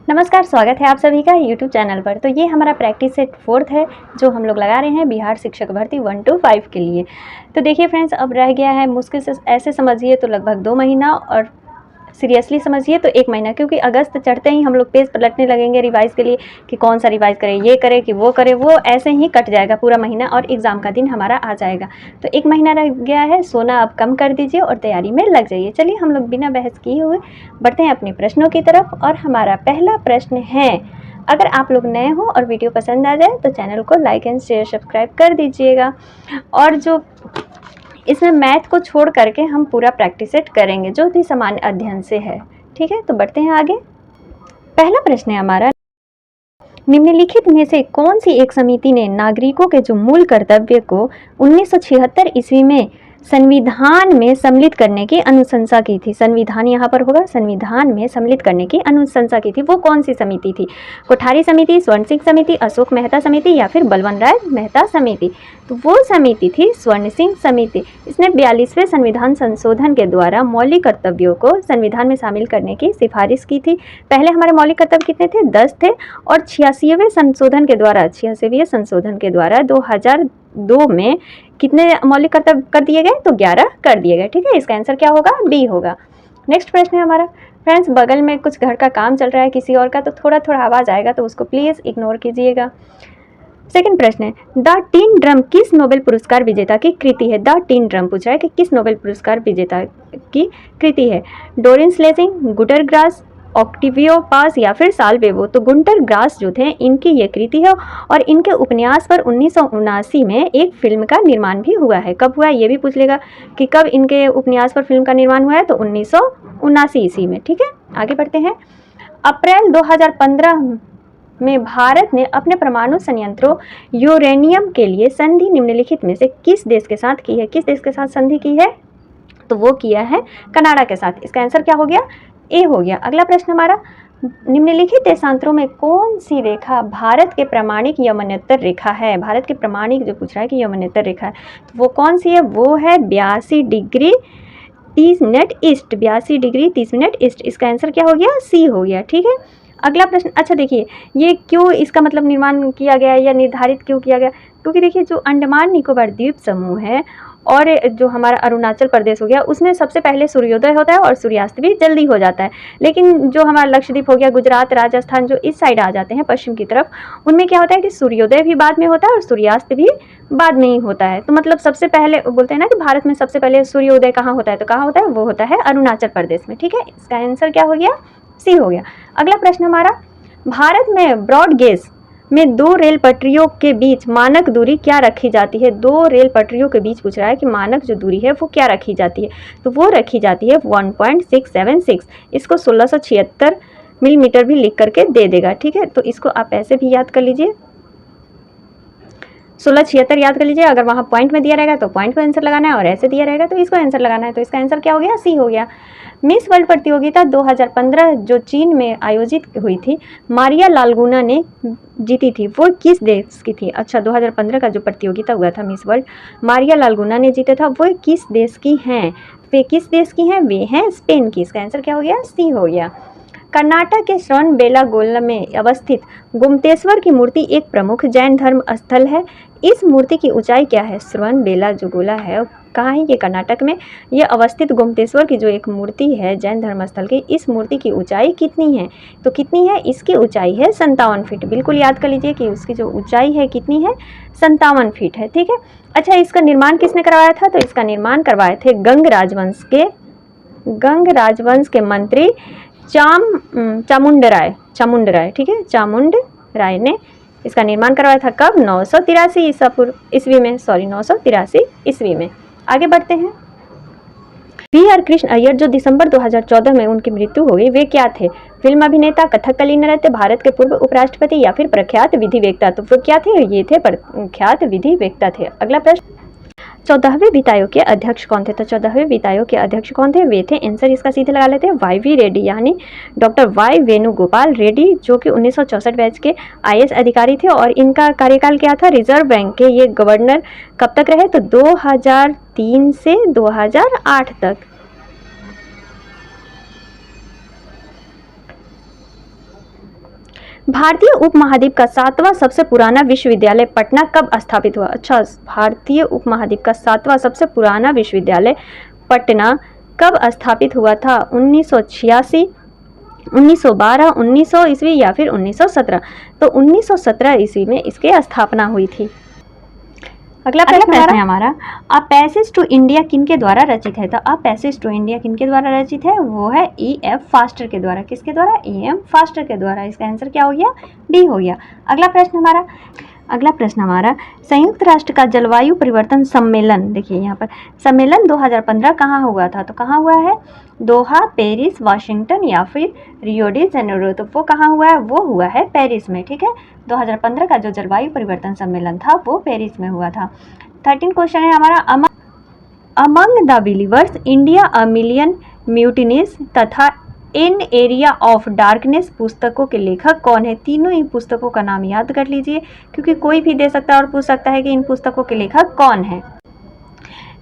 नमस्कार, स्वागत है आप सभी का यूट्यूब चैनल पर। तो ये हमारा प्रैक्टिस सेट 4th है जो हम लोग लगा रहे हैं बिहार शिक्षक भर्ती 1 to 5 के लिए। तो देखिए फ्रेंड्स, अब रह गया है मुश्किल से ऐसे समझिए तो लगभग 2 महीना और सीरियसली समझिए तो 1 महीना, क्योंकि अगस्त चढ़ते ही हम लोग पेज पलटने लगेंगे रिवाइज़ के लिए कि कौन सा रिवाइज़ करें, ये करें कि वो करें। वो ऐसे ही कट जाएगा पूरा महीना और एग्ज़ाम का दिन हमारा आ जाएगा। तो 1 महीना रह गया है, सोना अब कम कर दीजिए और तैयारी में लग जाइए। चलिए हम लोग बिना बहस किए हुए बढ़ते हैं अपने प्रश्नों की तरफ। और हमारा पहला प्रश्न है, अगर आप लोग नए हो और वीडियो पसंद आ जाए तो चैनल को लाइक एंड शेयर सब्सक्राइब कर दीजिएगा। और जो इसमें मैथ को छोड़ करके हम पूरा प्रैक्टिस सेट करेंगे जो भी सामान्य अध्ययन से है। ठीक है, तो बढ़ते हैं आगे। पहला प्रश्न है हमारा, निम्नलिखित में से कौन सी एक समिति ने नागरिकों के जो मूल कर्तव्य को 1976 ईस्वी में संविधान में सम्मिलित करने की अनुशंसा की थी। संविधान यहाँ पर होगा, संविधान में सम्मिलित करने की अनुशंसा की थी, वो कौन सी समिति थी? कोठारी समिति, स्वर्ण सिंह समिति, अशोक मेहता समिति या फिर बलवंत राय मेहता समिति? तो वो समिति थी स्वर्ण सिंह समिति। इसने 42वें संविधान संशोधन के द्वारा मौलिक कर्तव्यों को संविधान में शामिल करने की सिफारिश की थी। पहले हमारे मौलिक कर्तव्य कितने थे? 10 थे और 86वें संशोधन के द्वारा 2002 में कितने मौलिक कर्तव्य कर दिए गए? तो 11 कर दिए गए। ठीक है, इसका आंसर क्या होगा? बी होगा। नेक्स्ट प्रश्न है हमारा, फ्रेंड्स बगल में कुछ घर का काम चल रहा है किसी और का, तो थोड़ा थोड़ा आवाज़ आएगा तो उसको प्लीज़ इग्नोर कीजिएगा। सेकंड प्रश्न है, द टिन ड्रम किस नोबेल पुरस्कार विजेता की कृति है? द टिन ड्रम पूछा है कि किस नोबेल पुरस्कार विजेता की कृति है? डोरिन स्लेजिंग, गुटर ग्रास, ऑक्टिवियो पास या फिर साल्वेवो? तो गुंटर ग्रास जो थे इनकी ये कृति है और इनके उपन्यास पर 1979 में एक फिल्म का निर्माण भी हुआ है। कब हुआ ये भी पूछ लेगा कि कब इनके उपन्यास पर फिल्म का निर्माण हुआ है, तो 1979 ईस्वी में। ठीक है, आगे बढ़ते हैं। अप्रैल 2015 में भारत ने अपने परमाणु संयंत्रों यूरेनियम के लिए संधि निम्नलिखित में से किस देश के साथ की है? किस देश के साथ संधि की है? तो वो किया है कनाडा के साथ। इसका आंसर क्या हो गया? ए हो गया। अगला प्रश्न हमारा, निम्नलिखित देशांतरों में कौन सी रेखा भारत के प्रमाणिक यमनोत्तर रेखा है? भारत के प्रमाणिक जो पूछ रहा है कि यमनोत्तर रेखा है, तो वो कौन सी है? वो है 82 degree 30 minute east. 82 degree 30 minute east. इसका आंसर क्या हो गया? सी हो गया। ठीक है, अगला प्रश्न। अच्छा देखिए, ये क्यों इसका मतलब निर्माण किया गया या निर्धारित क्यों किया गया? क्योंकि देखिए जो अंडमान निकोबार द्वीप समूह है और जो हमारा अरुणाचल प्रदेश हो गया, उसमें सबसे पहले सूर्योदय होता है और सूर्यास्त भी जल्दी हो जाता है। लेकिन जो हमारा लक्षद्वीप हो गया, गुजरात, राजस्थान, जो इस साइड आ जाते हैं पश्चिम की तरफ, उनमें क्या होता है कि सूर्योदय भी बाद में होता है और सूर्यास्त भी बाद में ही होता है। तो मतलब सबसे पहले बोलते हैं ना कि भारत में सबसे पहले सूर्योदय कहाँ होता है, तो कहाँ होता है? वो होता है अरुणाचल प्रदेश में। ठीक है, इसका आंसर क्या हो गया? सी हो गया। अगला प्रश्न हमारा, भारत में ब्रॉड गेज में 2 रेल पटरियों के बीच मानक दूरी क्या रखी जाती है? 2 रेल पटरियों के बीच पूछ रहा है कि मानक जो दूरी है वो क्या रखी जाती है? तो वो रखी जाती है 1.676। इसको 1676 मिलीमीटर भी लिख करके दे देगा। ठीक है, तो इसको आप ऐसे भी याद कर लीजिए, 1676 याद कर लीजिए। अगर वहाँ पॉइंट में दिया रहेगा तो पॉइंट को आंसर लगाना है और ऐसे दिया रहेगा तो इसको आंसर लगाना है। तो इसका आंसर क्या हो गया? सी हो गया। मिस वर्ल्ड प्रतियोगिता 2015 जो चीन में आयोजित हुई थी, मारिया लालगुना ने जीती थी, वो किस देश की थी? अच्छा, 2015 का जो प्रतियोगिता हुआ था मिस वर्ल्ड, मारिया लालगुना ने जीता था, वो किस देश की हैं? वे किस देश की हैं? वे हैं स्पेन की। इसका आंसर क्या हो गया? सी हो गया। कर्नाटक के श्रवणबेलागोला में अवस्थित गुम्तेश्वर की मूर्ति एक प्रमुख जैन धर्म स्थल है। इस मूर्ति की ऊंचाई क्या है? श्रवणबेला जो गोला है कहाँ है? ये कर्नाटक में ये अवस्थित गुम्तेश्वर की जो एक मूर्ति है जैन धर्म स्थल की, इस मूर्ति की ऊंचाई कितनी है? तो कितनी है? इसकी ऊंचाई है 57 फीट। बिल्कुल याद कर लीजिए कि उसकी जो ऊंचाई है कितनी है? 57 फीट है। ठीक है, अच्छा इसका निर्माण किसने करवाया था? तो इसका निर्माण करवाए थे गंग राजवंश के मंत्री चामुंड राय। ठीक है, चामुंड राय ने इसका निर्माण करवाया था। कब? 983 ईस्वी में, 983 ईस्वी में। आगे बढ़ते हैं। VR कृष्ण अय्यर जो दिसंबर 2014 में उनकी मृत्यु हो गई, वे क्या थे? फिल्म अभिनेता, कथकली नृत्य, भारत के पूर्व उपराष्ट्रपति या फिर प्रख्यात विधि वेत्ता? तो वो क्या थे? ये थे प्रख्यात विधि वेत्ता थे। अगला प्रश्न, 14वें वित्त आयोग के अध्यक्ष कौन थे? तो 14वें वित्त आयोग के अध्यक्ष कौन थे? वे थे, आंसर इसका सीधे लगा लेते हैं, YV रेड्डी, यानी डॉक्टर वाई वेणुगोपाल रेड्डी, जो कि 1964 बैच के IAS अधिकारी थे। और इनका कार्यकाल क्या था? रिजर्व बैंक के ये गवर्नर कब तक रहे? तो 2003 से 2008 तक। भारतीय उपमहाद्वीप का 7वां सबसे पुराना विश्वविद्यालय पटना कब स्थापित हुआ? अच्छा, भारतीय उपमहाद्वीप का 7वां सबसे पुराना विश्वविद्यालय पटना कब स्थापित हुआ था? 1986, 1912, 1900 ईस्वी या फिर 1917? तो 1917 ईस्वी में इसकी स्थापना हुई थी। अगला प्रश्न है हमारा, अ पैसेज टू इंडिया किनके द्वारा रचित है? तो अ पैसेज टू इंडिया किनके द्वारा रचित है? वो है E.F. फास्टर के द्वारा। किसके द्वारा? E.M. फास्टर के द्वारा। इसका आंसर क्या हो गया? डी हो गया। अगला प्रश्न हमारा, संयुक्त राष्ट्र का जलवायु परिवर्तन सम्मेलन, देखिए यहाँ पर सम्मेलन 2015 कहाँ हुआ था? तो कहाँ हुआ है? दोहा, पेरिस, वाशिंगटन या फिर रियो डी जेनेरो? तो वो कहाँ हुआ है? वो हुआ है पेरिस में। ठीक है, 2015 का जो जलवायु परिवर्तन सम्मेलन था वो पेरिस में हुआ था। 13 क्वेश्चन है हमारा, among the believers, India a million mutinies तथा इन एरिया ऑफ डार्कनेस पुस्तकों के लेखक कौन है? तीनों ही पुस्तकों का नाम याद कर लीजिए, क्योंकि कोई भी दे सकता है और पूछ सकता है कि इन पुस्तकों के लेखक कौन है।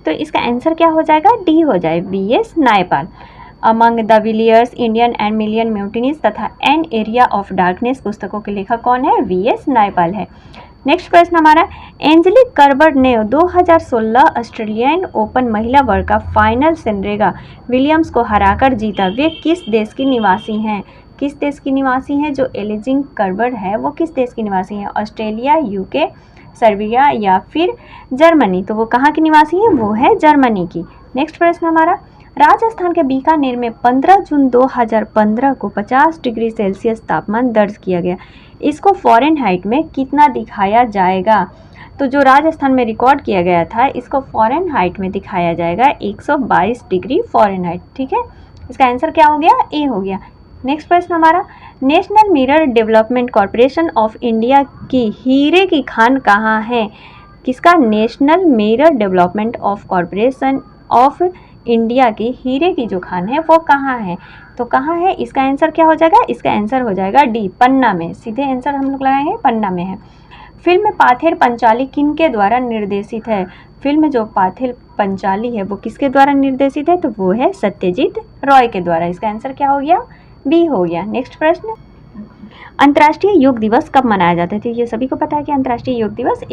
तो इसका आंसर क्या हो जाएगा? डी हो जाए, B.S. Naipal. Among the Villiers, Indian and million mutinies तथा एन एरिया ऑफ डार्कनेस पुस्तकों के लेखक कौन है? V.S. नायपाल है। नेक्स्ट प्रश्न हमारा, एंजेलिक कर्बर ने 2016 ऑस्ट्रेलियन ओपन महिला वर्ग का फाइनल सेरेना विलियम्स को हराकर जीता। वे किस देश की निवासी हैं? किस देश की निवासी हैं? जो एंजेलिक कर्बर है वो किस देश की निवासी हैं? ऑस्ट्रेलिया, UK, सर्बिया या फिर जर्मनी? तो वो कहाँ की निवासी है? वो है जर्मनी की। नेक्स्ट प्रश्न हमारा, राजस्थान के बीकानेर में 15 जून 2015 को 50 डिग्री सेल्सियस तापमान दर्ज किया गया। इसको फ़ारेनहाइट में कितना दिखाया जाएगा? तो जो राजस्थान में रिकॉर्ड किया गया था इसको फ़ारेनहाइट में दिखाया जाएगा 122 डिग्री फ़ारेनहाइट। ठीक है, इसका आंसर क्या हो गया? ए हो गया। नेक्स्ट प्रश्न हमारा, national mirror development corporation of India की हीरे की खान कहाँ है? किसका? National mirror development of corporation of India की हीरे की जो खान है वो कहाँ है? तो कहाँ है? इसका आंसर क्या हो जाएगा? इसका आंसर हो जाएगा डी, पन्ना में। सीधे आंसर हम लोग लगाएंगे, पन्ना में है। फिल्म पाथेर पंचाली किनके द्वारा निर्देशित है? फिल्म जो पाथेर पंचाली है वो किसके द्वारा निर्देशित है? तो वो है सत्यजीत रॉय के द्वारा। इसका आंसर क्या हो गया? बी हो गया। नेक्स्ट प्रश्न, अंतर्राष्ट्रीय योग दिवस कब मनाया जाता है? तो ये सभी को पता है कि अंतर्राष्ट्रीय योग दिवस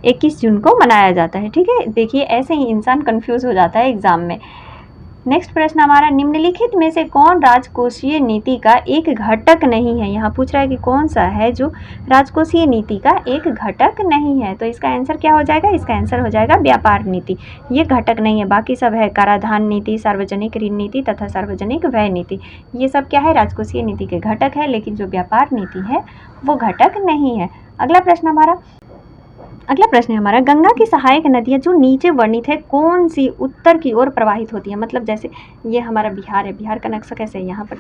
21 जून को मनाया जाता है। ठीक है, देखिए ऐसे ही इंसान कंफ्यूज हो जाता है एग्जाम में। नेक्स्ट प्रश्न हमारा, निम्नलिखित में से कौन राजकोषीय नीति का एक घटक नहीं है? यहाँ पूछ रहा है कि कौन सा है जो राजकोषीय नीति का एक घटक नहीं है। तो इसका आंसर क्या हो जाएगा? इसका आंसर हो जाएगा व्यापार नीति। ये घटक नहीं है, बाकी सब है, कराधान नीति, सार्वजनिक ऋण नीति तथा सार्वजनिक व्यय नीति। ये सब क्या है? राजकोषीय नीति के घटक है, लेकिन जो व्यापार नीति है वो घटक नहीं है। अगला प्रश्न हमारा, गंगा की सहायक नदियाँ जो नीचे वर्णित है कौन सी उत्तर की ओर प्रवाहित होती है? मतलब जैसे ये हमारा बिहार है, बिहार का नक्शा कैसे है? यहाँ पर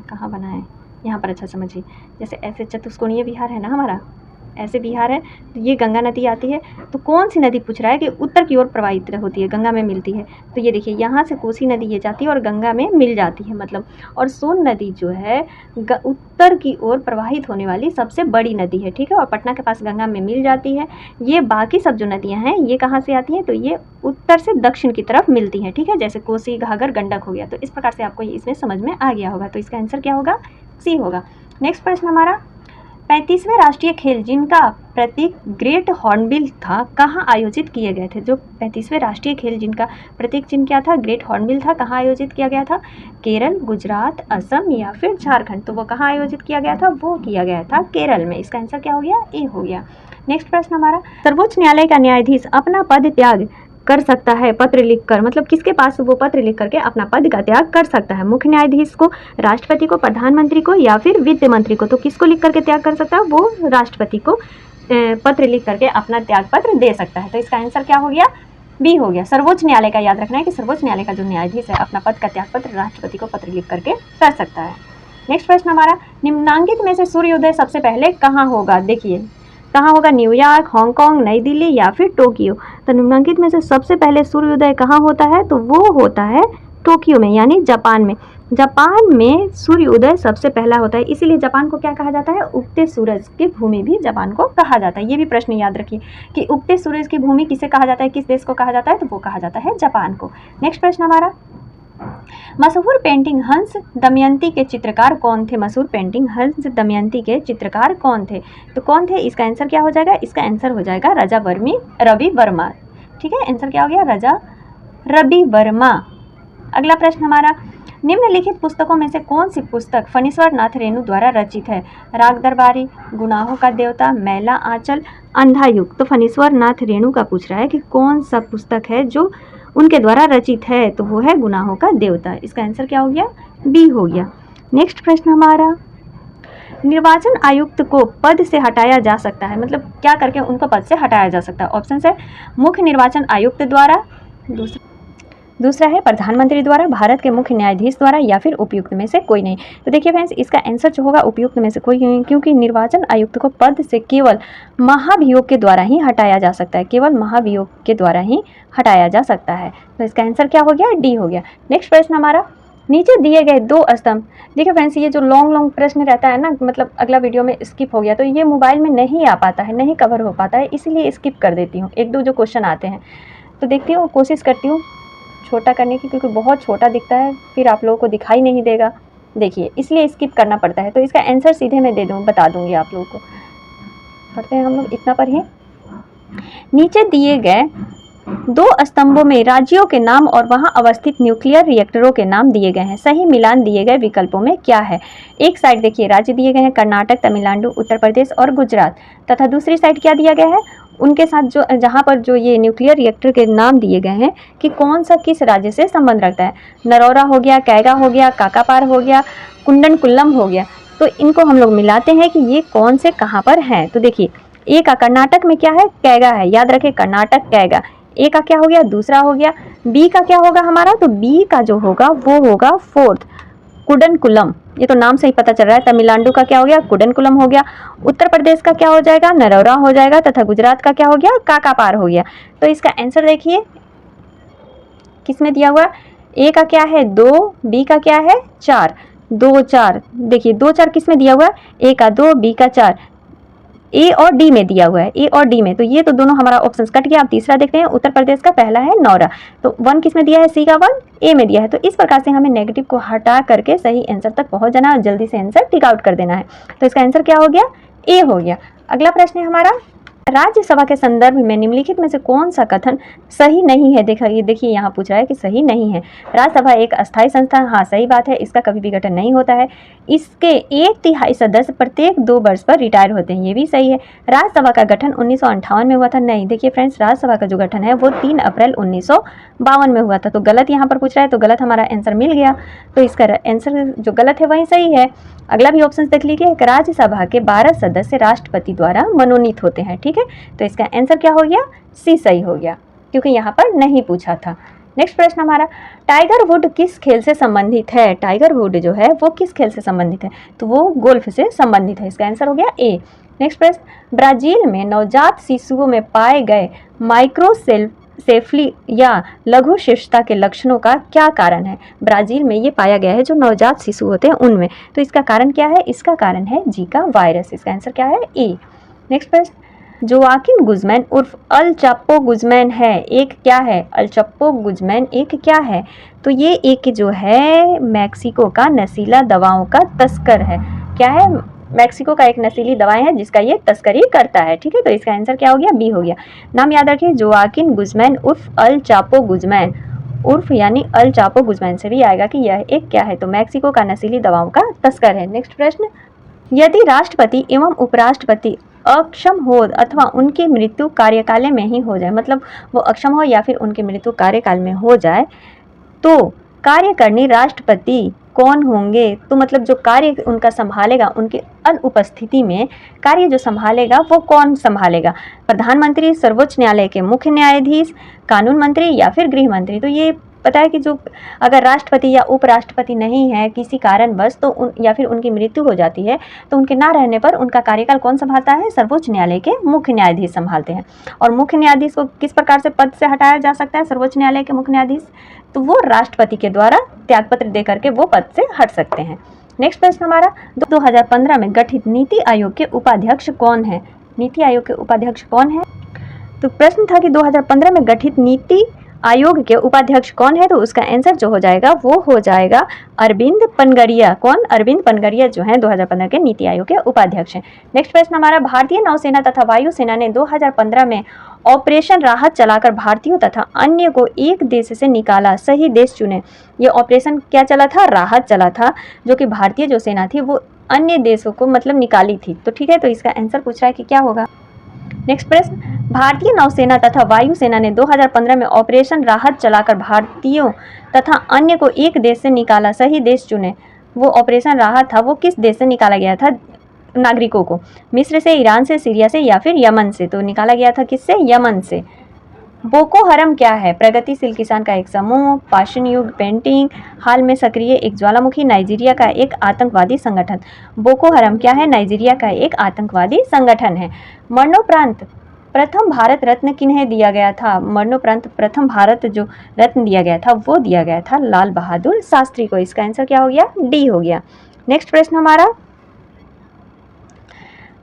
कहाँ बना है? यहाँ पर अच्छा समझिए, जैसे ऐसे चतुष्कोणीय बिहार है ना हमारा, ऐसे बिहार है, तो ये गंगा नदी आती है। तो कौन सी नदी पूछ रहा है कि उत्तर की ओर प्रवाहित होती है, गंगा में मिलती है? तो ये देखिए, यहाँ से कोसी नदी ये जाती है और गंगा में मिल जाती है मतलब। और सोन नदी जो है उत्तर की ओर प्रवाहित होने वाली सबसे बड़ी नदी है। ठीक है, और पटना के पास गंगा में मिल जाती है। ये बाकी सब जो नदियाँ हैं ये कहाँ से आती हैं? तो ये उत्तर से दक्षिण की तरफ मिलती हैं। ठीक है, जैसे कोसी, घाघर, गंडक हो गया। तो इस प्रकार से आपको इसमें समझ में आ गया होगा। तो इसका आंसर क्या होगा? सी होगा। नेक्स्ट प्रश्न हमारा, 35वें राष्ट्रीय खेल जिनका प्रतीक ग्रेट हॉर्नबिल था कहाँ आयोजित किए गए थे? जो 35वें राष्ट्रीय खेल जिनका प्रतीक चिन्ह क्या था? ग्रेट हॉर्नबिल था, कहाँ आयोजित किया गया था? केरल, गुजरात, असम या फिर झारखंड? तो वो कहाँ आयोजित किया गया था? वो किया गया था केरल में। इसका आंसर क्या हो गया? ए हो गया। नेक्स्ट प्रश्न हमारा, सर्वोच्च न्यायालय का न्यायाधीश अपना पद त्याग कर सकता है पत्र लिखकर? मतलब किसके पास वो पत्र लिख करके अपना पद का त्याग कर सकता है? मुख्य न्यायाधीश को, राष्ट्रपति को, प्रधानमंत्री को या फिर वित्त मंत्री को? तो किसको लिख करके त्याग कर सकता है? वो राष्ट्रपति को पत्र लिख करके अपना त्याग पत्र दे सकता है। तो इसका आंसर क्या हो गया? बी हो गया। सर्वोच्च न्यायालय का याद रखना है कि सर्वोच्च न्यायालय का जो न्यायाधीश है अपना पद का त्याग पत्र राष्ट्रपति को पत्र लिख करके कर सकता है। नेक्स्ट प्रश्न हमारा, निम्नांकित में से सूर्योदय सबसे पहले कहाँ होगा? देखिए कहाँ होगा? न्यूयॉर्क, हांगकांग, नई दिल्ली या फिर टोक्यो? तो निम्नांकित में से सबसे पहले सूर्योदय कहाँ होता है? तो वो होता है टोक्यो में, यानी जापान में। जापान में सूर्योदय सबसे पहला होता है, इसीलिए जापान को क्या कहा जाता है? उगते सूरज की भूमि भी जापान को कहा जाता है। ये भी प्रश्न याद रखिए कि उगते सूरज की भूमि किसे कहा जाता है, किस देश को कहा जाता है? तो वो कहा जाता है जापान को। नेक्स्ट प्रश्न हमारा, मशहूर पेंटिंग हंस दमयंती के चित्रकार कौन थे? मशहूर पेंटिंग हंस दमयंती के चित्रकार कौन थे? तो कौन थे, इसका आंसर क्या हो जाएगा? इसका आंसर हो जाएगा रवि वर्मा। ठीक है, आंसर क्या हो गया? रवि वर्मा। अगला प्रश्न हमारा, निम्नलिखित पुस्तकों में से कौन सी पुस्तक फणीश्वर नाथ रेणु द्वारा रचित है? राग दरबारी, गुनाहों का देवता, मैला आंचल, अंधा युग। तो फणीश्वर नाथ रेणु का पूछ रहा है कि कौन सा पुस्तक है जो उनके द्वारा रचित है, तो वो है गुनाहों का देवता। इसका आंसर क्या हो गया? बी हो गया। नेक्स्ट प्रश्न हमारा, निर्वाचन आयुक्त को पद से हटाया जा सकता है, मतलब क्या करके उनको पद से हटाया जा सकता है? ऑप्शन है मुख्य निर्वाचन आयुक्त द्वारा, दूसरा है प्रधानमंत्री द्वारा, भारत के मुख्य न्यायाधीश द्वारा, या फिर उपयुक्त में से कोई नहीं। तो देखिए फ्रेंड्स, इसका आंसर जो होगा उपयुक्त में से कोई नहीं, क्योंकि निर्वाचन आयुक्त को पद से केवल महाभियोग के द्वारा ही हटाया जा सकता है, केवल महाभियोग के द्वारा ही हटाया जा सकता है। तो इसका आंसर क्या हो गया? डी हो गया। नेक्स्ट प्रश्न हमारा, नीचे दिए गए दो स्तंभ। देखिए फ्रेंड्स, ये जो लॉन्ग प्रश्न रहता है ना, मतलब अगला वीडियो में स्किप हो गया, तो ये मोबाइल में नहीं आ पाता है, नहीं कवर हो पाता है, इसीलिए स्किप कर देती हूँ। एक दो जो क्वेश्चन आते हैं तो देखती हूँ, कोशिश करती हूँ छोटा करने की, क्योंकि बहुत छोटा दिखता है, फिर आप लोगों को दिखाई नहीं देगा, देखिए इसलिए स्किप करना पड़ता है। तो इसका आंसर सीधे मैं बता दूंगी आप लोगों को। पढ़ते हैं हम लोग, इतना पर ही। नीचे दिए गए दो स्तंभों में राज्यों के नाम और वहां अवस्थित न्यूक्लियर रिएक्टरों के नाम दिए गए हैं, सही मिलान दिए गए विकल्पों में क्या है? एक साइड देखिए राज्य दिए गए हैं कर्नाटक, तमिलनाडु, उत्तर प्रदेश और गुजरात, तथा दूसरी साइड क्या दिया गया है, उनके साथ जो जहाँ पर जो ये न्यूक्लियर रिएक्टर के नाम दिए गए हैं कि कौन सा किस राज्य से संबंध रखता है। नरौरा हो गया, कैगा हो गया, काकापार हो गया, कुंडन कुल्लम हो गया। तो इनको हम लोग मिलाते हैं कि ये कौन से कहाँ पर हैं। तो देखिए, ए का कर्नाटक में क्या है? कैगा है, याद रखें कर्नाटक कैगा। ए का क्या हो गया? दूसरा हो गया। बी का क्या होगा हमारा? तो बी का जो होगा वो होगा फोर्थ, कुडनकुलम। ये तो नाम से ही पता चल रहा है। तमिलनाडु का क्या हो गया? कुडनकुलम हो गया। उत्तर प्रदेश का क्या हो जाएगा? नरौरा हो जाएगा, तथा गुजरात का क्या हो गया? काकापार हो गया। तो इसका आंसर देखिए किस में दिया हुआ? ए का क्या है? 2, बी का क्या है? 4, 2 4। देखिए 2 4 किस में दिया हुआ? ए का 2, बी का 4, ए और डी में दिया हुआ है, ए और डी में। तो ये तो दोनों हमारा ऑप्शन कट गया। आप तीसरा देखते हैं, उत्तर प्रदेश का पहला है नौरा, तो 1 किस में दिया है? सी का 1 ए में दिया है। तो इस प्रकार से हमें नेगेटिव को हटा करके सही आंसर तक पहुंच जाना है और जल्दी से आंसर टिक आउट कर देना है। तो इसका आंसर क्या हो गया? ए हो गया। अगला प्रश्न है हमारा, राज्यसभा के संदर्भ में निम्नलिखित में से कौन सा कथन सही नहीं है? देखिए यहाँ पूछ रहा है कि सही नहीं है। राज्यसभा एक अस्थायी संस्था, हाँ सही बात है, इसका कभी भी गठन नहीं होता है। इसके 1/3 सदस्य प्रत्येक 2 वर्ष पर रिटायर होते हैं, ये भी सही है। राज्यसभा का गठन 1958 में हुआ था, नहीं। देखिए फ्रेंड्स, राज्यसभा का जो गठन है वो 3 अप्रैल 1952 में हुआ था। तो गलत यहाँ पर पूछ रहा है, तो गलत हमारा आंसर मिल गया। तो इसका आंसर जो गलत है वही सही है। अगला भी ऑप्शन देख लीजिए, राज्यसभा के 12 सदस्य राष्ट्रपति द्वारा मनोनीत होते हैं, ठीक है। तो इसका आंसर क्या हो गया? सी सही हो गया, क्योंकि यहाँ पर नहीं पूछा था। नेक्स्ट प्रश्न हमारा, टाइगर वुड किस खेल से संबंधित है? टाइगर वुड जो है वो किस खेल से संबंधित है? तो वो गोल्फ से संबंधित है। इसका आंसर हो गया ए। नेक्स्ट प्रश्न, ब्राजील में नवजात शिशुओं में पाए गए माइक्रोसेफली या लघु शिशुता के लक्षणों का क्या कारण है? ब्राजील में ये पाया गया है जो नवजात शिशु होते हैं उनमें। तो इसका कारण क्या है? इसका कारण है जीका वायरस। इसका आंसर क्या है? ए। नेक्स्ट प्रश्न, जोआकिन गुज़मैन उर्फ अल चापो गुज़मैन है एक क्या है? अल चापो गुज़मैन एक क्या है? तो ये एक जो है मैक्सिको का नशीला दवाओं का तस्कर है। क्या है? मैक्सिको का एक नशीली दवाएं है जिसका ये तस्करी करता है, ठीक है। तो इसका आंसर क्या हो गया? बी हो गया। नाम याद रखिए, जोआकिन गुज़मैन उर्फ अल चापो गुज़मैन। उर्फ यानी अल चापो गुज़मैन से भी आएगा कि यह एक क्या है? तो मैक्सिको का नशीली दवाओं का तस्कर है। नेक्स्ट प्रश्न, यदि राष्ट्रपति एवं उपराष्ट्रपति अक्षम हो अथवा उनकी मृत्यु कार्यकाल में ही हो जाए, मतलब वो अक्षम हो या फिर उनकी मृत्यु कार्यकाल में हो जाए, तो कार्यकारिणी राष्ट्रपति कौन होंगे? तो मतलब जो कार्य उनका संभालेगा, उनकी अनुपस्थिति में कार्य जो संभालेगा वो कौन संभालेगा? प्रधानमंत्री, सर्वोच्च न्यायालय के मुख्य न्यायाधीश, कानून मंत्री या फिर गृह मंत्री। तो ये पता है कि जो अगर राष्ट्रपति या उपराष्ट्रपति नहीं है किसी कारणवश, तो या फिर उनकी मृत्यु हो जाती है, तो उनके ना रहने पर उनका कार्यकाल कौन संभालता है? सर्वोच्च न्यायालय के मुख्य न्यायाधीश संभालते हैं। और मुख्य न्यायाधीश को किस प्रकार से पद से हटाया जा सकता है? सर्वोच्च न्यायालय के मुख्य न्यायाधीश, तो वो राष्ट्रपति के द्वारा त्यागपत्र दे करके वो पद से हट सकते हैं। नेक्स्ट प्रश्न हमारा, 2015 में गठित नीति आयोग के उपाध्यक्ष कौन है? नीति आयोग के उपाध्यक्ष कौन है? तो प्रश्न था कि 2015 में गठित नीति आयोग के उपाध्यक्ष कौन है? तो उसका आंसर जो हो जाएगा वो हो जाएगा अरविंद पनगरिया। कौन? अरविंद पनगरिया जो है 2015 के नीति आयोग के उपाध्यक्ष हैं। नेक्स्ट प्रश्न हमारा, भारतीय नौसेना तथा वायुसेना ने 2015 में ऑपरेशन राहत चलाकर भारतीयों तथा अन्य को एक देश से निकाला, सही देश चुने। ये ऑपरेशन क्या चला था? राहत चला था, जो कि भारतीय जो सेना थी वो अन्य देशों को मतलब निकाली थी। तो ठीक है, तो इसका आंसर पूछ रहा है कि क्या होगा। नेक्स्ट प्रश्न, भारतीय नौसेना तथा वायुसेना ने 2015 में ऑपरेशन राहत चलाकर भारतीयों तथा अन्य को एक देश से निकाला, सही देश चुने। वो ऑपरेशन राहत था, वो किस देश से निकाला गया था नागरिकों को? मिस्र से, ईरान से, सीरिया से या फिर यमन से? तो निकाला गया था किससे? यमन से। बोको हरम क्या है? प्रगतिशील किसान का एक समूह, पाषाण युग पेंटिंग, हाल में सक्रिय एक ज्वालामुखी, नाइजीरिया का एक आतंकवादी संगठन। बोको हरम क्या है? नाइजीरिया का एक आतंकवादी संगठन है। मरणोपरांत प्रथम भारत रत्न किन्हें दिया गया था? मरणोपरांत प्रथम भारत जो रत्न दिया गया था वो दिया गया था लाल बहादुर शास्त्री को। इसका आंसर क्या हो गया? डी हो गया। नेक्स्ट प्रश्न हमारा,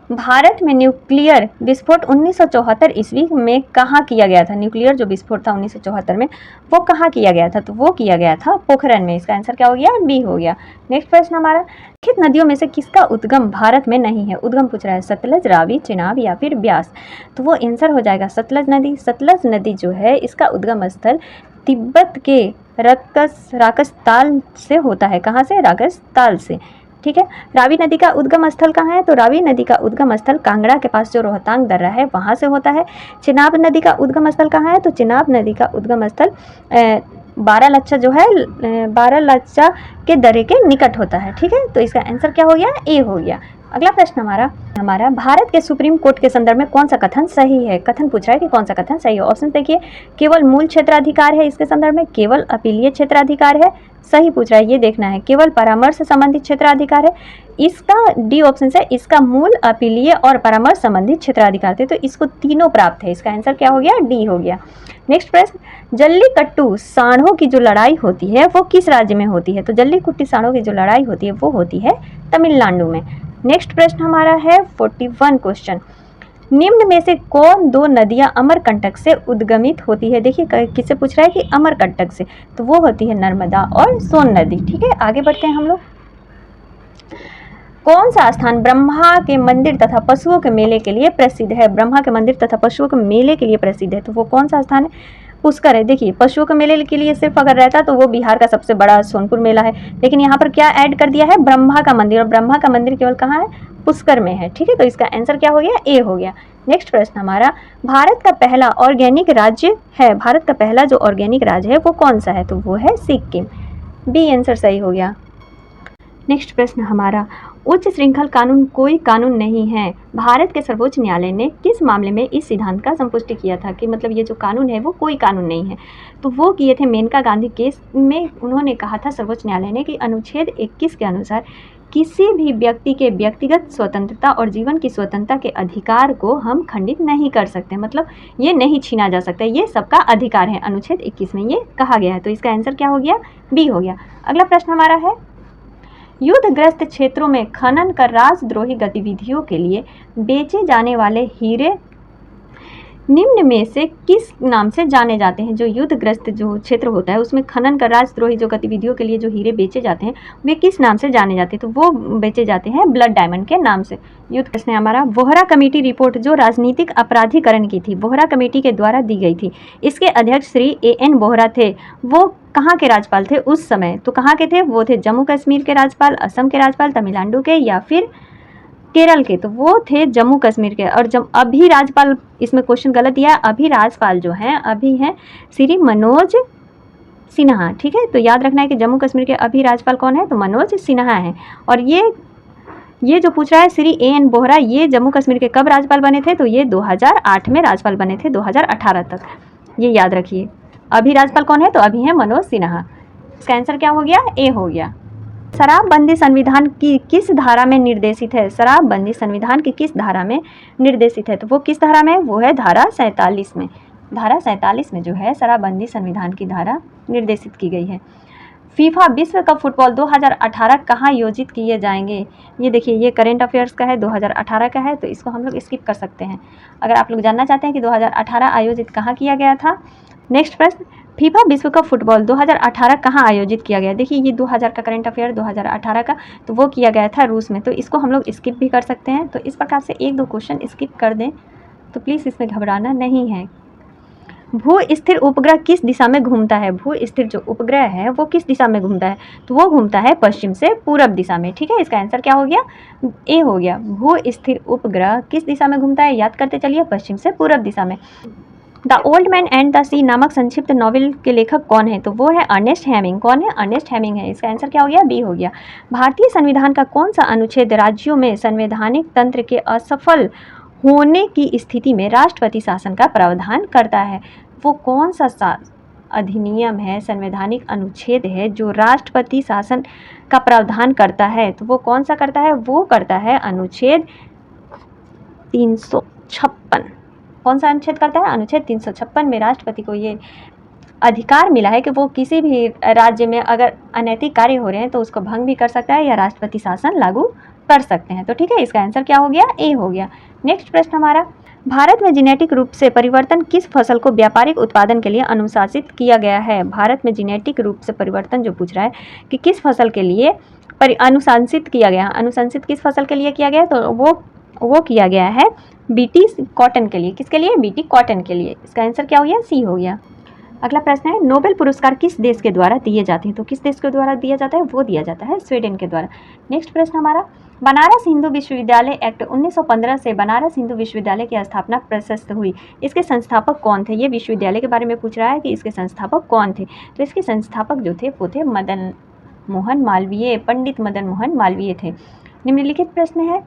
भारत में न्यूक्लियर विस्फोट 1974 ईस्वी में कहाँ किया गया था? न्यूक्लियर जो विस्फोट था 1974 में वो कहाँ किया गया था? तो वो किया गया था पोखरण में। इसका आंसर क्या हो गया? बी हो गया। नेक्स्ट प्रश्न हमारा, लिखित नदियों में से किसका उद्गम भारत में नहीं है? उद्गम पूछ रहा है, सतलज, रावी, चेनाब या फिर ब्यास। तो वो आंसर हो जाएगा सतलज नदी। सतलज नदी जो है इसका उद्गम स्थल तिब्बत के राकसताल से होता है। कहाँ से? राकसताल से। ठीक है। रावी नदी का उद्गम स्थल कहाँ है? तो रावी नदी का उद्गम स्थल कांगड़ा के पास जो रोहतांग दर्रा है वहाँ से होता है। चिनाब नदी का उद्गम स्थल कहाँ है? तो चिनाब नदी का उद्गम स्थल बारालाचा जो है बारालाचा के दर्रे के निकट होता है। ठीक है, तो इसका आंसर क्या हो गया? ए हो गया। अगला प्रश्न हमारा भारत के सुप्रीम कोर्ट के संदर्भ में कौन सा कथन सही है? कथन पूछ रहा है कि कौन सा कथन सही है। ऑप्शन देखिए, केवल मूल क्षेत्राधिकार है इसके संदर्भ में, केवल अपीलीय क्षेत्राधिकार है, सही पूछ रहा है ये देखना है, केवल परामर्श संबंधित क्षेत्राधिकार है। इसका डी ऑप्शन है, इसका मूल, अपीलीय और परामर्श संबंधित क्षेत्राधिकार थे, तो इसको तीनों प्राप्त है। इसका आंसर क्या हो गया? डी हो गया। नेक्स्ट प्रश्न, जल्लीकट्टू सांडों की जो लड़ाई होती है वो किस राज्य में होती है? तो जल्लीकट्टू सांडों की जो लड़ाई होती है वो होती है तमिलनाडु में। नेक्स्ट प्रश्न हमारा है 41 क्वेश्चन, निम्न में से कौन दो नदियां अमरकंटक से उद्गमित होती है? देखिए किससे पूछ रहा है कि अमरकंटक से, तो वो होती है नर्मदा और सोन नदी। ठीक है, आगे बढ़ते हैं हम लोग। कौन सा स्थान ब्रह्मा के मंदिर तथा पशुओं के मेले के लिए प्रसिद्ध है? ब्रह्मा के मंदिर तथा पशुओं के मेले के लिए प्रसिद्ध है, तो वो कौन सा स्थान है? पुष्कर है। देखिए पशुओं के मेले के लिए सिर्फ अगर रहता तो वो बिहार का सबसे बड़ा सोनपुर मेला है, लेकिन यहाँ पर क्या ऐड कर दिया है? ब्रह्मा का मंदिर, और ब्रह्मा का मंदिर केवल कहाँ है? पुष्कर में है। ठीक है, तो इसका आंसर क्या हो गया? ए हो गया। नेक्स्ट प्रश्न हमारा, भारत का पहला ऑर्गेनिक राज्य है, भारत का पहला जो ऑर्गेनिक राज्य है वो कौन सा है? तो वो है सिक्किम। बी आंसर सही हो गया। नेक्स्ट प्रश्न हमारा, उच्च श्रृंखल कानून कोई कानून नहीं है, भारत के सर्वोच्च न्यायालय ने किस मामले में इस सिद्धांत का संपुष्टि किया था कि मतलब ये जो कानून है वो कोई कानून नहीं है? तो वो किए थे मेनका गांधी केस में। उन्होंने कहा था सर्वोच्च न्यायालय ने कि अनुच्छेद 21 के अनुसार किसी भी व्यक्ति के व्यक्तिगत स्वतंत्रता और जीवन की स्वतंत्रता के अधिकार को हम खंडित नहीं कर सकते, मतलब ये नहीं छीना जा सकता, ये सबका अधिकार है, अनुच्छेद 21 में ये कहा गया है। तो इसका आंसर क्या हो गया? बी हो गया। अगला प्रश्न हमारा है, युद्धग्रस्त क्षेत्रों में खनन कर राजद्रोही गतिविधियों के लिए बेचे जाने वाले हीरे निम्न में से किस नाम से जाने जाते हैं? जो युद्धग्रस्त जो क्षेत्र होता है उसमें खनन कर राजद्रोही जो गतिविधियों के लिए जो हीरे बेचे जाते हैं वे किस नाम से जाने जाते हैं? तो वो बेचे जाते हैं ब्लड डायमंड के नाम से। युद्ध प्रश्न हमारा, वोहरा कमेटी रिपोर्ट जो राजनीतिक अपराधीकरण की थी, वोहरा कमेटी के द्वारा दी गई थी, इसके अध्यक्ष श्री A.N. वोहरा थे, वो कहाँ के राज्यपाल थे उस समय? तो कहाँ के थे? वो थे जम्मू कश्मीर के राज्यपाल, असम के राज्यपाल, तमिलनाडु के या फिर केरल के? तो वो थे जम्मू कश्मीर के। और जब अभी राज्यपाल, इसमें क्वेश्चन गलत दिया, अभी राज्यपाल जो हैं अभी हैं श्री मनोज सिन्हा। ठीक है, तो याद रखना है कि जम्मू कश्मीर के अभी राज्यपाल कौन है? तो मनोज सिन्हा हैं। और ये जो पूछ रहा है श्री A.N. वोहरा, ये जम्मू कश्मीर के कब राज्यपाल बने थे? तो ये 2008 में राज्यपाल बने थे, 2018 तक, ये याद रखिए। अभी राज्यपाल कौन है? तो अभी है मनोज सिन्हा। इसका आंसर क्या हो गया? ए हो गया। शराबबंदी संविधान की किस धारा में निर्देशित है? शराबबंदी संविधान की किस धारा में निर्देशित है? तो वो किस धारा में? वो है धारा 47 में। धारा 47 में जो है शराबबंदी संविधान की धारा निर्देशित की गई है। फीफा विश्व कप फुटबॉल 2018 कहाँ आयोजित किए जाएंगे? ये देखिए, ये करेंट अफेयर्स का है, 2018 का है, तो इसको हम लोग स्किप कर सकते हैं। अगर आप लोग जानना चाहते हैं कि 2018 आयोजित कहाँ किया गया था, नेक्स्ट प्रश्न, फीफा विश्व कप फुटबॉल 2018 कहाँ आयोजित किया गया? देखिए ये 2000 का करंट अफेयर 2018 का, तो वो किया गया था रूस में, तो इसको हम लोग स्किप भी कर सकते हैं। तो इस प्रकार से 1-2 क्वेश्चन स्किप कर दें, तो प्लीज़ इसमें घबराना नहीं है। भू स्थिर उपग्रह किस दिशा में घूमता है? भू स्थिर जो उपग्रह है वो किस दिशा में घूमता है? तो वो घूमता है पश्चिम से पूरब दिशा में। ठीक है, इसका आंसर क्या हो गया? ए हो गया। भू स्थिर उपग्रह किस दिशा में घूमता है? याद करते चलिए, पश्चिम से पूरब दिशा में। The old man and the sea नामक संक्षिप्त नॉवेल के लेखक कौन है? तो वो है अर्नेस्ट हेमिंग। कौन है? अर्नेस्ट हेमिंग है। इसका आंसर क्या हो गया? बी हो गया। भारतीय संविधान का कौन सा अनुच्छेद राज्यों में संवैधानिक तंत्र के असफल होने की स्थिति में राष्ट्रपति शासन का प्रावधान करता है? वो कौन सा अधिनियम है, संवैधानिक अनुच्छेद है जो राष्ट्रपति शासन का प्रावधान करता है? तो वो कौन सा करता है? वो करता है अनुच्छेद 356। कौन सा अनुच्छेद करता है? अनुच्छेद 356 में राष्ट्रपति को ये अधिकार मिला है कि वो किसी भी राज्य में अगर अनैतिक कार्य हो रहे हैं तो उसको भंग भी कर सकता है या राष्ट्रपति शासन लागू कर सकते हैं। तो ठीक है, इसका आंसर क्या हो गया? ए हो गया। नेक्स्ट प्रश्न हमारा, भारत में जेनेटिक रूप से परिवर्तन किस फसल को व्यापारिक उत्पादन के लिए अनुशासित किया गया है? भारत में जेनेटिक रूप से परिवर्तन जो पूछ रहा है कि किस फसल के लिए अनुशंसित किया गया, अनुशंसित किस फसल के लिए किया गया? तो वो किया गया है बीटी कॉटन के लिए। किसके लिए? बीटी कॉटन के लिए। इसका आंसर क्या हो गया? सी हो गया। अगला प्रश्न है, नोबेल पुरस्कार किस देश के द्वारा दिए जाते हैं? तो किस देश के द्वारा दिया जाता है? वो दिया जाता है स्वीडन के द्वारा। नेक्स्ट प्रश्न हमारा, बनारस हिंदू विश्वविद्यालय एक्ट 1915 से बनारस हिंदू विश्वविद्यालय की स्थापना प्रशस्त हुई। इसके संस्थापक कौन थे? ये विश्वविद्यालय के बारे में पूछ रहा है कि इसके संस्थापक कौन थे। तो इसके संस्थापक जो थे वो थे मदन मोहन मालवीय, पंडित मदन मोहन मालवीय थे। निम्नलिखित प्रश्न है,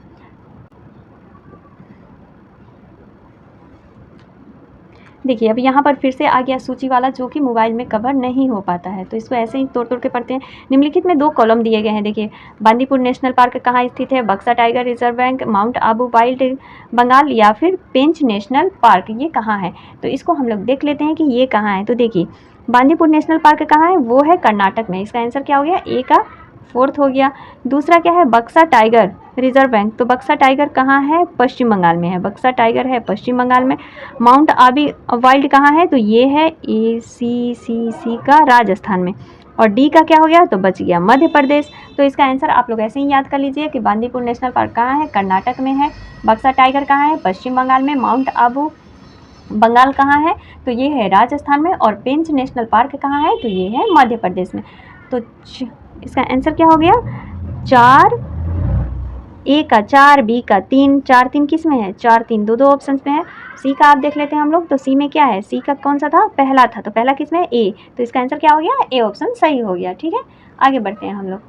देखिए अब यहाँ पर फिर से आ गया सूची वाला जो कि मोबाइल में कवर नहीं हो पाता है, तो इसको ऐसे ही तोड़ तोड़ के पढ़ते हैं। निम्नलिखित में 2 कॉलम दिए गए हैं। देखिए, बांदीपुर नेशनल पार्क कहाँ स्थित है? Buxa tiger reserve bank, mount Abu wild Bengal या फिर पेंच नेशनल पार्क, ये कहाँ है? तो इसको हम लोग देख लेते हैं कि ये कहाँ है। तो देखिए, बांदीपुर नेशनल पार्क कहाँ है? वो है कर्नाटक में। इसका आंसर क्या हो गया? ए का 4th हो गया। दूसरा क्या है? बक्सा टाइगर रिजर्व बैंक, तो बक्सा टाइगर कहाँ है? पश्चिम बंगाल में है। बक्सा टाइगर है पश्चिम बंगाल में। माउंट आबू वाइल्ड कहाँ है? तो ये है ACCC का राजस्थान में। और डी का क्या हो गया? तो बच गया मध्य प्रदेश। तो इसका आंसर आप लोग ऐसे ही याद कर लीजिए कि बांदीपुर नेशनल पार्क कहाँ है? कर्नाटक में है। बक्सा टाइगर कहाँ है? पश्चिम बंगाल में। माउंट आबू बंगाल कहाँ है? तो ये है राजस्थान में। और पेंच नेशनल पार्क कहाँ है? तो ये है मध्य प्रदेश में। तो इसका आंसर क्या हो गया? 4 ए का 4, बी का 3, 4 3 किस में है? 4 3 दो ऑप्शन में है। सी का आप देख लेते हैं हम लोग, तो सी में क्या है? सी का कौन सा था? पहला था, तो पहला किस में है? ए। तो इसका आंसर क्या हो गया? ए ऑप्शन सही हो गया। ठीक है, आगे बढ़ते हैं हम लोग।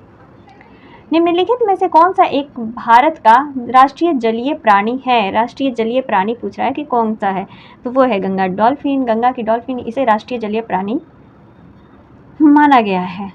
निम्नलिखित में से कौन सा एक भारत का राष्ट्रीय जलीय प्राणी है? राष्ट्रीय जलीय प्राणी पूछ रहा है कि कौन सा है? तो वो है गंगा डॉल्फिन। गंगा की डॉल्फिन, इसे राष्ट्रीय जलीय प्राणी माना गया है।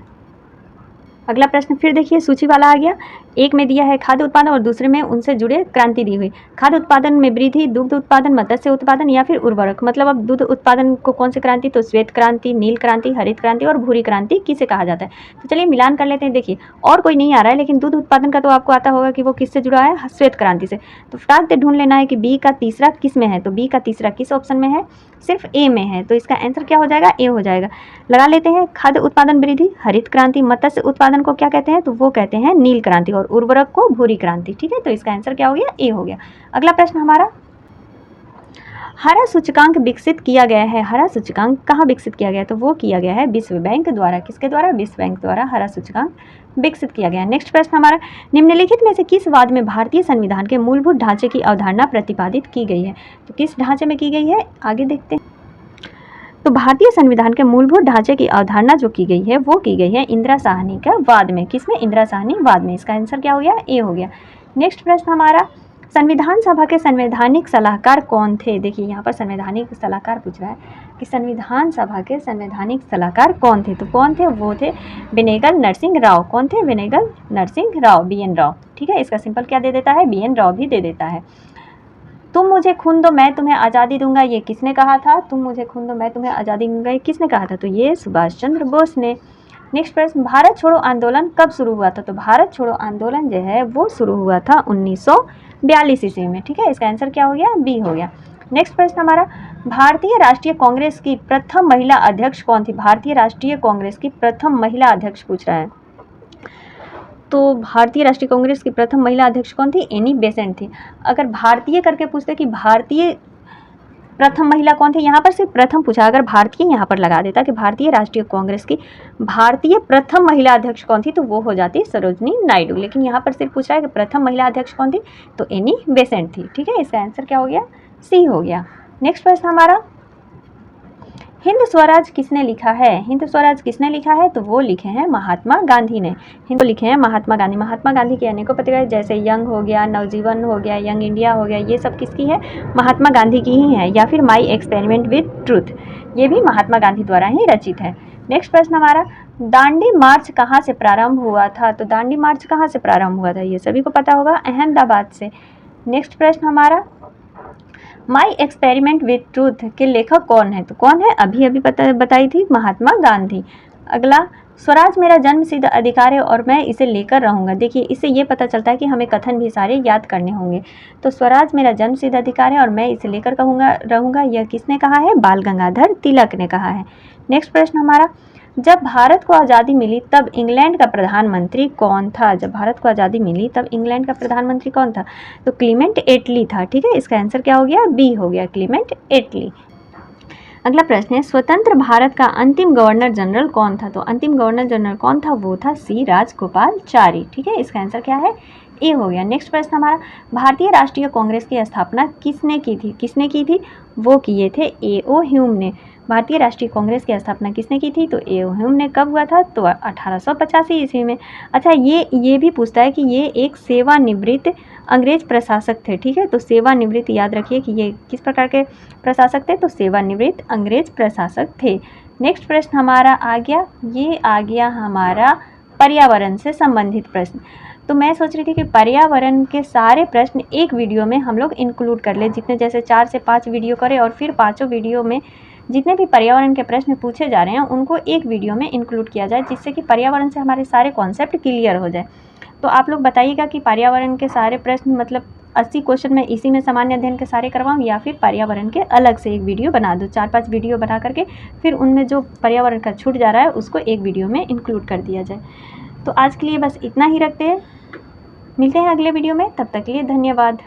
अगला प्रश्न फिर देखिए सूची वाला आ गया। एक में दिया है खाद्य उत्पादन और दूसरे में उनसे जुड़े क्रांति दी हुई। खाद्य उत्पादन में वृद्धि, दुग्ध उत्पादन, मत्स्य उत्पादन या फिर उर्वरक। मतलब अब दूध उत्पादन को कौन सी क्रांति? तो श्वेत क्रांति, नील क्रांति, हरित क्रांति और भूरी क्रांति किसे कहा जाता है? तो चलिए मिलान कर लेते हैं। देखिए, और कोई नहीं आ रहा है, लेकिन दूध उत्पादन का तो आपको आता होगा कि वो किससे जुड़ा है? श्वेत क्रांति से। तो फटाक से ढूंढ लेना है कि बी का तीसरा किस में है। तो बी का तीसरा किस ऑप्शन में है? सिर्फ ए में है। तो इसका आंसर क्या हो जाएगा? ए हो जाएगा। लगा लेते हैं। खाद्य उत्पादन वृद्धि, हरित क्रांति, मत्स्य उत्पादन को क्या कहते हैं? तो वो कहते हैं नील क्रांति, और उर्वरक को भूरी क्रांति। ठीक है, तो इसका आंसर क्या हो गया? ए हो गया। अगला प्रश्न हमारा, हरा सूचकांक विकसित किया गया है। हरा सूचकांक कहाँ विकसित किया गया है? तो वो किया गया है विश्व बैंक द्वारा। किसके द्वारा? विश्व बैंक द्वारा हरा सूचकांक विकसित किया गया है। नेक्स्ट प्रश्न हमारा, निम्नलिखित में से किस वाद में भारतीय संविधान के मूलभूत ढांचे की अवधारणा प्रतिपादित की गई है? तो किस ढांचे में की गई है? आगे देखते हैं। तो भारतीय संविधान के मूलभूत ढांचे की अवधारणा जो की गई है वो की गई है इंदिरा साहनी का वाद में। किसमें? इंदिरा साहनी वाद में। इसका आंसर क्या हो गया? ए हो गया। नेक्स्ट प्रश्न हमारा, संविधान सभा के संवैधानिक सलाहकार कौन थे? देखिए यहाँ पर संवैधानिक सलाहकार पूछ रहा है कि संविधान सभा के संवैधानिक सलाहकार कौन थे? तो कौन थे? वो थे बेनेगल नरसिंह राव। कौन थे? बेनेगल नरसिंह राव, BN राव। ठीक है, इसका सिंपल क्या दे देता है? BN राव भी दे देता है। तुम मुझे खून दो मैं तुम्हें आज़ादी दूंगा, ये किसने कहा था? तुम मुझे खून दो मैं तुम्हें आज़ादी दूंगा, ये किसने कहा था? तो ये सुभाष चंद्र बोस ने। नेक्स्ट प्रश्न, भारत छोड़ो आंदोलन कब शुरू हुआ था? तो भारत छोड़ो आंदोलन जो है वो शुरू हुआ था 1942 ईस्वी में। ठीक है, इसका आंसर क्या हो गया? बी हो गया। नेक्स्ट प्रश्न हमारा, भारतीय राष्ट्रीय कांग्रेस की प्रथम महिला अध्यक्ष कौन थी? भारतीय राष्ट्रीय कांग्रेस की प्रथम महिला अध्यक्ष पूछ रहा है। तो भारतीय राष्ट्रीय कांग्रेस की प्रथम महिला अध्यक्ष कौन थी? एनी बेसेंट थी। अगर भारतीय करके पूछते कि भारतीय प्रथम महिला कौन थी, यहाँ पर सिर्फ प्रथम पूछा, अगर भारतीय यहाँ पर लगा देता कि भारतीय राष्ट्रीय कांग्रेस की भारतीय प्रथम महिला अध्यक्ष कौन थी, तो वो हो जाती सरोजनी नायडू। लेकिन यहाँ पर सिर्फ पूछ रहा है कि प्रथम महिला अध्यक्ष कौन थी, तो एनी बेसेंट थी। ठीक है, इसका आंसर क्या हो गया? सी हो गया। नेक्स्ट प्रश्न हमारा, हिंद स्वराज किसने लिखा है? हिंद स्वराज किसने लिखा है? तो वो लिखे हैं महात्मा गांधी ने। हिंद लिखे हैं महात्मा गांधी। महात्मा गांधी की अनेकों पत्रिकाएं जैसे यंग हो गया, नवजीवन हो गया, यंग इंडिया हो गया, ये सब किसकी है? महात्मा गांधी की ही है। या फिर माई एक्सपेरिमेंट विद ट्रूथ, ये भी महात्मा गांधी द्वारा ही रचित है। नेक्स्ट प्रश्न हमारा, दांडी मार्च कहाँ से प्रारंभ हुआ था? तो दांडी मार्च कहाँ से प्रारंभ हुआ था? ये सभी को पता होगा, अहमदाबाद से। नेक्स्ट प्रश्न हमारा, माई एक्सपेरिमेंट विद ट्रूथ के लेखक कौन है? तो कौन है? अभी अभी बताई थी, महात्मा गांधी। अगला, स्वराज मेरा जन्मसिद्ध अधिकार है और मैं इसे लेकर रहूँगा। देखिए, इससे ये पता चलता है कि हमें कथन भी सारे याद करने होंगे। तो स्वराज मेरा जन्मसिद्ध अधिकार है और मैं इसे लेकर रहूँगा, यह किसने कहा है? बाल गंगाधर तिलक ने कहा है। नेक्स्ट प्रश्न हमारा, जब भारत को आज़ादी मिली तब इंग्लैंड का प्रधानमंत्री कौन था? जब भारत को आज़ादी मिली तब इंग्लैंड का प्रधानमंत्री कौन था? तो क्लीमेंट एटली था। ठीक है, इसका आंसर क्या हो गया? बी हो गया, क्लीमेंट एटली। अगला प्रश्न है, स्वतंत्र भारत का अंतिम गवर्नर जनरल कौन था? तो अंतिम गवर्नर जनरल कौन था? वो था सी राजगोपालाचारी। ठीक है, इसका आंसर क्या है? ए हो गया। नेक्स्ट प्रश्न हमारा, भारतीय राष्ट्रीय कांग्रेस की स्थापना किसने की थी? किसने की थी? वो किए थे ए.ओ. ह्यूम ने। भारतीय राष्ट्रीय कांग्रेस की स्थापना किसने की थी? तो ए.ओ. ह्यूम ने। कब हुआ था? तो 1885 ईस्वी में। अच्छा, ये भी पूछता है कि ये एक सेवानिवृत्त अंग्रेज प्रशासक थे। ठीक है, तो सेवानिवृत्त याद रखिए कि ये किस प्रकार के प्रशासक थे? तो सेवानिवृत्त अंग्रेज प्रशासक थे। नेक्स्ट प्रश्न हमारा आ गया, ये आ गया हमारा पर्यावरण से संबंधित प्रश्न। तो मैं सोच रही थी कि पर्यावरण के सारे प्रश्न एक वीडियो में हम लोग इंक्लूड कर ले, जितने जैसे 4 से 5 वीडियो करें और फिर पाँचों वीडियो में जितने भी पर्यावरण के प्रश्न पूछे जा रहे हैं उनको एक वीडियो में इंक्लूड किया जाए, जिससे कि पर्यावरण से हमारे सारे कॉन्सेप्ट क्लियर हो जाए। तो आप लोग बताइएगा कि पर्यावरण के सारे प्रश्न मतलब 80 क्वेश्चन में इसी में सामान्य अध्ययन के सारे करवाऊँ या फिर पर्यावरण के अलग से एक वीडियो बना दूँ। 4-5 वीडियो बना करके फिर उनमें जो पर्यावरण का छूट जा रहा है उसको एक वीडियो में इंक्लूड कर दिया जाए। तो आज के लिए बस इतना ही रखते हैं, मिलते हैं अगले वीडियो में, तब तक के लिए धन्यवाद।